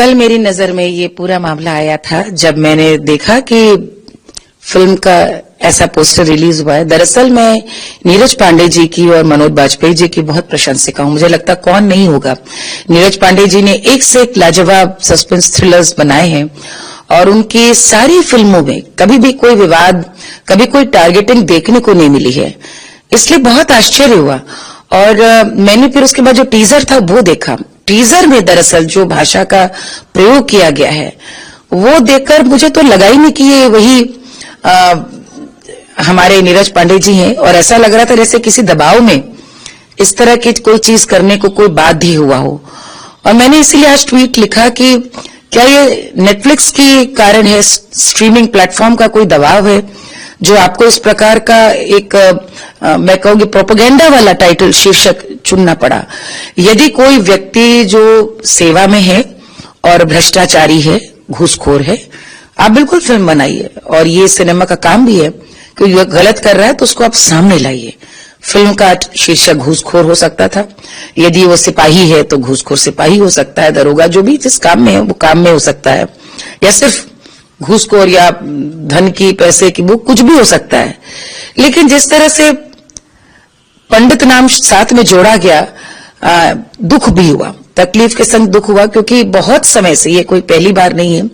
कल मेरी नजर में ये पूरा मामला आया था जब मैंने देखा कि फिल्म का ऐसा पोस्टर रिलीज हुआ है। दरअसल मैं नीरज पांडे जी की और मनोज बाजपेयी जी की बहुत प्रशंसक हूं। मुझे लगता कौन नहीं होगा। नीरज पांडे जी ने एक से एक लाजवाब सस्पेंस थ्रिलर्स बनाए हैं और उनकी सारी फिल्मों में कभी भी कोई विवाद, कभी कोई टारगेटिंग देखने को नहीं मिली है। इसलिए बहुत आश्चर्य हुआ और मैंने फिर उसके बाद जो टीजर था वो देखा। टीजर में दरअसल जो भाषा का प्रयोग किया गया है वो देखकर मुझे तो लगा ही नहीं कि ये वही हमारे नीरज पांडे जी हैं और ऐसा लग रहा था जैसे किसी दबाव में इस तरह की कोई चीज करने को कोई बाध्य हुआ हो। और मैंने इसीलिए आज ट्वीट लिखा कि क्या ये नेटफ्लिक्स की कारण है, स्ट्रीमिंग प्लेटफॉर्म का कोई दबाव है जो आपको इस प्रकार का एक मैं कहूंगी प्रोपेगेंडा वाला टाइटल शीर्षक चुनना पड़ा। यदि कोई व्यक्ति जो सेवा में है और भ्रष्टाचारी है, घूसखोर है, आप बिल्कुल फिल्म बनाइए और ये सिनेमा का काम भी है कि जो गलत कर रहा है तो उसको आप सामने लाइए। फिल्म का शीर्षक घूसखोर हो सकता था, यदि वो सिपाही है तो घूसखोर सिपाही हो सकता है, दरोगा जो भी जिस काम में है वो काम में हो सकता है, या सिर्फ घूसखोर या धन की पैसे की वो कुछ भी हो सकता है। लेकिन जिस तरह से पंडित नाम साथ में जोड़ा गया, दुख भी हुआ, तकलीफ के संग दुख हुआ, क्योंकि बहुत समय से ये कोई पहली बार नहीं है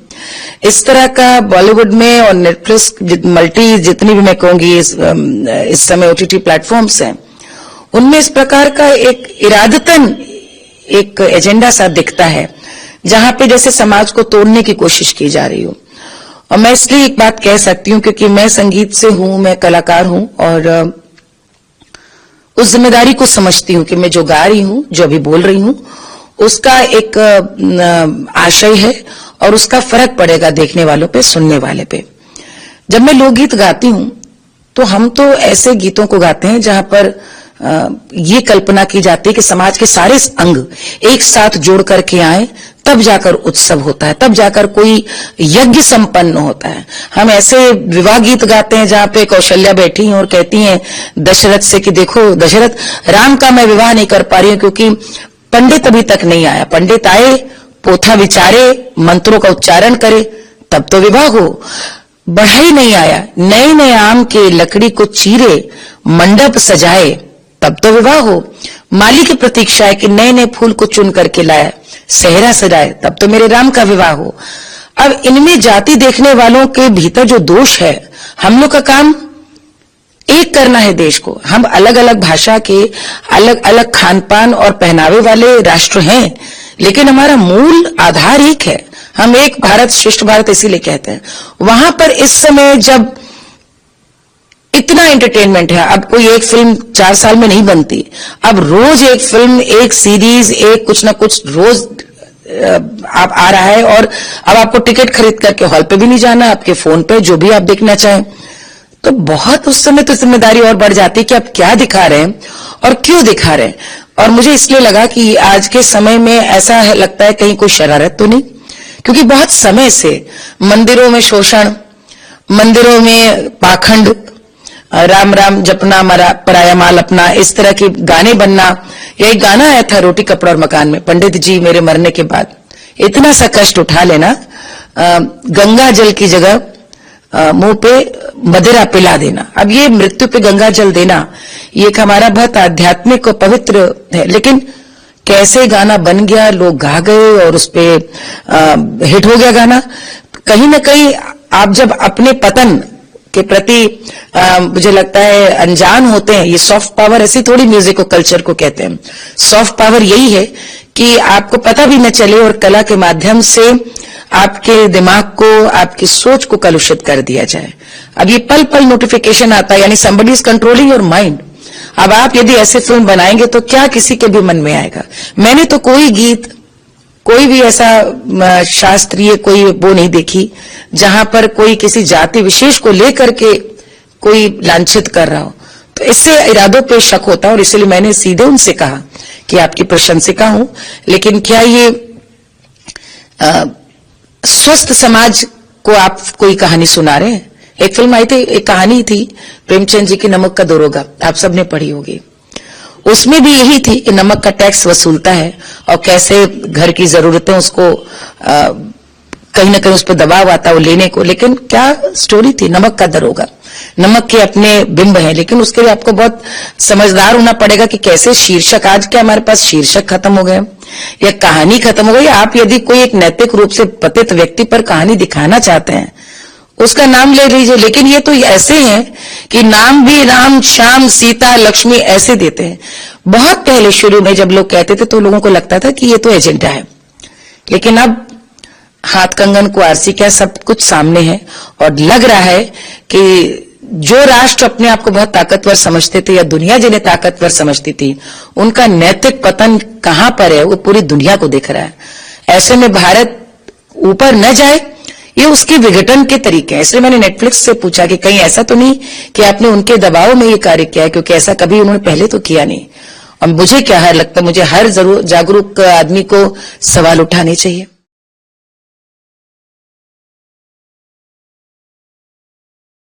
इस तरह का बॉलीवुड में और नेटफ्लिक्स मल्टी जितनी भी मैं कहूंगी इस समय ओटीटी प्लेटफॉर्म्स हैं उनमें इस प्रकार का एक इरादतन एक एजेंडा सा दिखता है जहां पे जैसे समाज को तोड़ने की कोशिश की जा रही हो। और मैं इसलिए एक बात कह सकती हूं क्योंकि मैं संगीत से हूं, मैं कलाकार हूं और उस जिम्मेदारी को समझती हूं कि मैं जो गा रही हूं, जो अभी बोल रही हूं, उसका एक आशय है और उसका फर्क पड़ेगा देखने वालों पे, सुनने वाले पे। जब मैं लोकगीत गाती हूं तो हम तो ऐसे गीतों को गाते हैं जहां पर ये कल्पना की जाती है कि समाज के सारे अंग एक साथ जोड़ करके आए, तब जाकर उत्सव होता है, तब जाकर कोई यज्ञ संपन्न होता है। हम ऐसे विवाह गीत गाते हैं जहां पे कौशल्या बैठी हैं और कहती हैं दशरथ से कि देखो दशरथ, राम का मैं विवाह नहीं कर पा रही हूं क्योंकि पंडित अभी तक नहीं आया। पंडित आए, पोथा विचारे, मंत्रों का उच्चारण करे, तब तो विवाह हो। बढ़ई नहीं आया, नए नए आम के लकड़ी को चीरे, मंडप सजाए, तब तो विवाह हो। माली की प्रतीक्षा है कि नए नए फूल को चुन करके लाया, सेहरा सजाए, तब तो मेरे राम का विवाह हो। अब इनमें जाति देखने वालों के भीतर जो दोष है, हम लोग का काम एक करना है देश को। हम अलग अलग भाषा के, अलग अलग खान पान और पहनावे वाले राष्ट्र हैं, लेकिन हमारा मूल आधार एक है। हम एक भारत श्रेष्ठ भारत इसीलिए कहते हैं। वहां पर इस समय जब इतना एंटरटेनमेंट है, अब कोई एक फिल्म 4 साल में नहीं बनती, अब रोज एक फिल्म, एक सीरीज, एक कुछ ना कुछ रोज आप आ रहा है और अब आपको टिकट खरीद करके हॉल पे भी नहीं जाना, आपके फोन पे जो भी आप देखना चाहें। तो बहुत उस समय तो जिम्मेदारी और बढ़ जाती है कि आप क्या दिखा रहे हैं और क्यों दिखा रहे हैं। और मुझे इसलिए लगा कि आज के समय में ऐसा लगता है कहीं कोई शरारत तो नहीं, क्योंकि बहुत समय से मंदिरों में शोषण, मंदिरों में पाखंड, राम राम जपना पराया माल अपना, इस तरह के गाने बनना। यह एक गाना आया था रोटी कपड़ा और मकान में, पंडित जी मेरे मरने के बाद इतना सा कष्ट उठा लेना, गंगा जल की जगह मुंह पे मदिरा पिला देना। अब ये मृत्यु पे गंगा जल देना, ये एक हमारा बहुत आध्यात्मिक और पवित्र है, लेकिन कैसे गाना बन गया, लोग गा गए और उस पे हिट हो गया गाना। कहीं ना कहीं आप जब अपने पतन के प्रति मुझे लगता है अनजान होते हैं, ये सॉफ्ट पावर, ऐसी थोड़ी म्यूजिक और कल्चर को कहते हैं। सॉफ्ट पावर यही है कि आपको पता भी न चले और कला के माध्यम से आपके दिमाग को, आपकी सोच को कलुषित कर दिया जाए। अब ये पल पल नोटिफिकेशन आता है, यानी somebody is controlling your mind। अब आप यदि ऐसे फिल्म बनाएंगे तो क्या किसी के भी मन में आएगा। मैंने तो कोई गीत, कोई भी ऐसा शास्त्रीय कोई वो नहीं देखी जहां पर कोई किसी जाति विशेष को लेकर के कोई लांछित कर रहा हो। तो इससे इरादों पे शक होता है और इसलिए मैंने सीधे उनसे कहा कि आपकी प्रशंसिका हूं, लेकिन क्या ये स्वस्थ समाज को आप कोई कहानी सुना रहे हैं? एक फिल्म आई थी, एक कहानी थी प्रेमचंद जी की, नमक का दरोगा, आप सबने पढ़ी होगी। उसमें भी यही थी कि नमक का टैक्स वसूलता है और कैसे घर की जरूरतें उसको कहीं ना कहीं उस पर दबाव आता है लेने को। लेकिन क्या स्टोरी थी, नमक का दरोगा, नमक के अपने बिंब हैं, लेकिन उसके लिए आपको बहुत समझदार होना पड़ेगा कि कैसे शीर्षक, आज क्या हमारे पास शीर्षक खत्म हो गए या कहानी खत्म हो गई। आप यदि कोई एक नैतिक रूप से पतित व्यक्ति पर कहानी दिखाना चाहते हैं उसका नाम ले लीजिए, लेकिन ये तो ऐसे हैं कि नाम भी राम, श्याम, सीता, लक्ष्मी ऐसे देते हैं। बहुत पहले शुरू में जब लोग कहते थे तो लोगों को लगता था कि ये तो एजेंडा है, लेकिन अब हाथ कंगन को आरसी क्या सब कुछ सामने है और लग रहा है कि जो राष्ट्र अपने आप को बहुत ताकतवर समझते थे या दुनिया जिन्हें ताकतवर समझती थी, उनका नैतिक पतन कहां पर है वो पूरी दुनिया को दिख रहा है। ऐसे में भारत ऊपर न जाए ये उसके विघटन के तरीके हैं। इसलिए मैंने नेटफ्लिक्स से पूछा कि कहीं ऐसा तो नहीं कि आपने उनके दबाव में ये कार्य किया है, क्योंकि ऐसा कभी उन्होंने पहले तो किया नहीं। और मुझे क्या लगता है, मुझे हर जरूर जागरूक आदमी को सवाल उठाने चाहिए।